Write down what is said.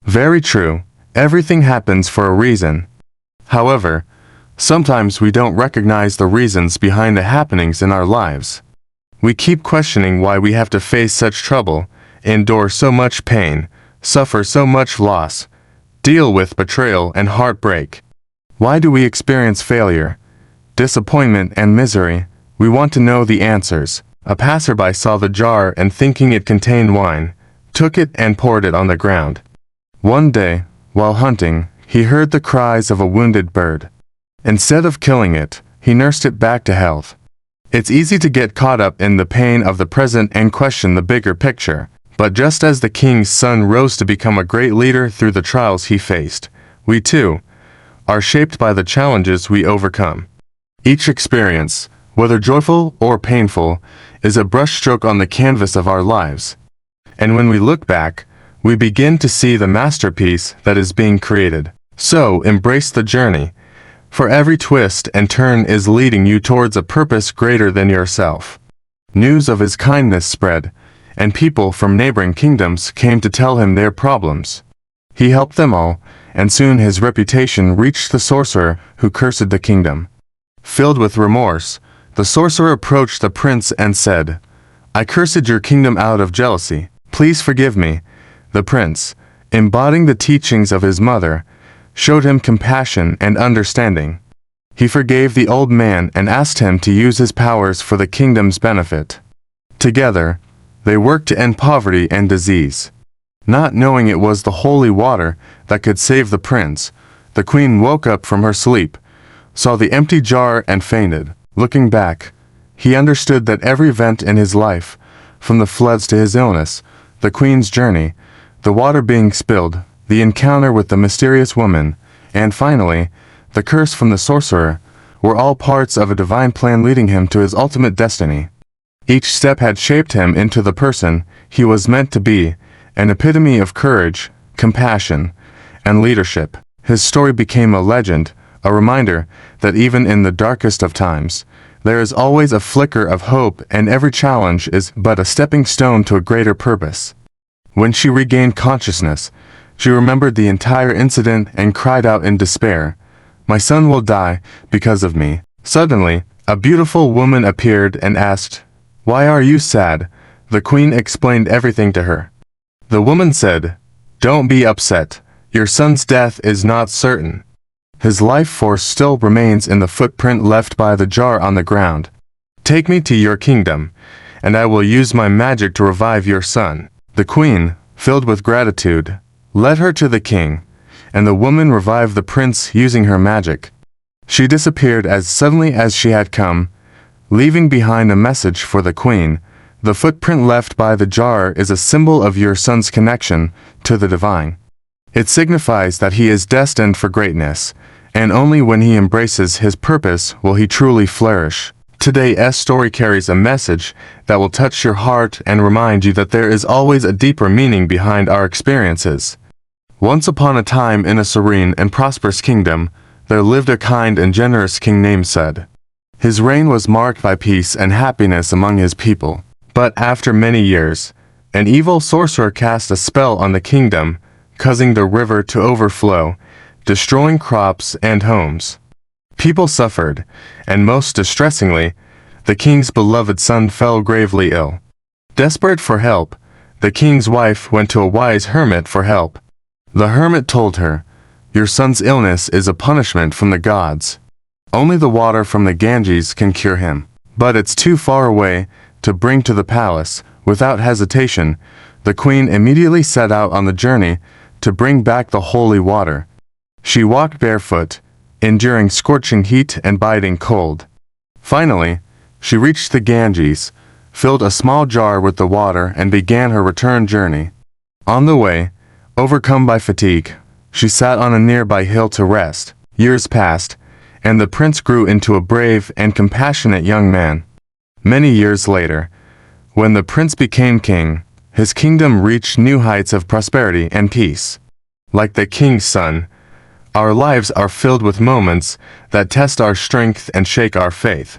Very true. Everything happens for a reason. However, sometimes we don't recognize the reasons behind the happenings in our lives. We keep questioning why we have to face such trouble, endure so much pain, suffer so much loss, deal with betrayal and heartbreak. Why do we experience failure, disappointment, and misery? We want to know the answers. A passerby saw the jar and, thinking it contained wine, took it and poured it on the ground. One day, while hunting, he heard the cries of a wounded bird. Instead of killing it, he nursed it back to health. It's easy to get caught up in the pain of the present and question the bigger picture. But just as the king's son rose to become a great leader through the trials he faced, we too are shaped by the challenges we overcome. Each experience, whether joyful or painful, is a brushstroke on the canvas of our lives. And when we look back, we begin to see the masterpiece that is being created. So, embrace the journey, for every twist and turn is leading you towards a purpose greater than yourself. News of his kindness spread, and people from neighboring kingdoms came to tell him their problems. He helped them all, and soon his reputation reached the sorcerer who cursed the kingdom. Filled with remorse, the sorcerer approached the prince and said, "I cursed your kingdom out of jealousy. Please forgive me." The prince, embodying the teachings of his mother, showed him compassion and understanding. He forgave the old man and asked him to use his powers for the kingdom's benefit. Together, they worked to end poverty and disease. Not knowing it was the holy water that could save the prince, the queen woke up from her sleep, saw the empty jar and fainted. Looking back, he understood that every event in his life, from the floods to his illness, the queen's journey, the water being spilled, the encounter with the mysterious woman, and finally, the curse from the sorcerer, were all parts of a divine plan leading him to his ultimate destiny. Each step had shaped him into the person he was meant to be, an epitome of courage, compassion, and leadership. His story became a legend, a reminder that even in the darkest of times, there is always a flicker of hope, and every challenge is but a stepping stone to a greater purpose. When she regained consciousness, she remembered the entire incident and cried out in despair, "My son will die because of me." Suddenly, a beautiful woman appeared and asked, "Why are you sad?" The queen explained everything to her. The woman said, "Don't be upset. Your son's death is not certain. His life force still remains in the footprint left by the jar on the ground. Take me to your kingdom, and I will use my magic to revive your son." The queen, filled with gratitude, led her to the king, and the woman revived the prince using her magic. She disappeared as suddenly as she had come, leaving behind a message for the queen. The footprint left by the jar is a symbol of your son's connection to the divine. It signifies that he is destined for greatness, and only when he embraces his purpose will he truly flourish. Today's story carries a message that will touch your heart and remind you that there is always a deeper meaning behind our experiences. Once upon a time, in a serene and prosperous kingdom, there lived a kind and generous king named Sud. His reign was marked by peace and happiness among his people. But after many years, an evil sorcerer cast a spell on the kingdom, causing the river to overflow, destroying crops and homes. People suffered, and most distressingly, the king's beloved son fell gravely ill. Desperate for help, the king's wife went to a wise hermit for help. The hermit told her, "Your son's illness is a punishment from the gods. Only the water from the Ganges can cure him. But it's too far away to bring to the palace." Without hesitation, the queen immediately set out on the journey to bring back the holy water. She walked barefoot, enduring scorching heat and biting cold. Finally, she reached the Ganges, filled a small jar with the water, and began her return journey. On the way, overcome by fatigue, she sat on a nearby hill to rest. Years passed, and the prince grew into a brave and compassionate young man. Many years later, when the prince became king, his kingdom reached new heights of prosperity and peace. Like the king's son, our lives are filled with moments that test our strength and shake our faith.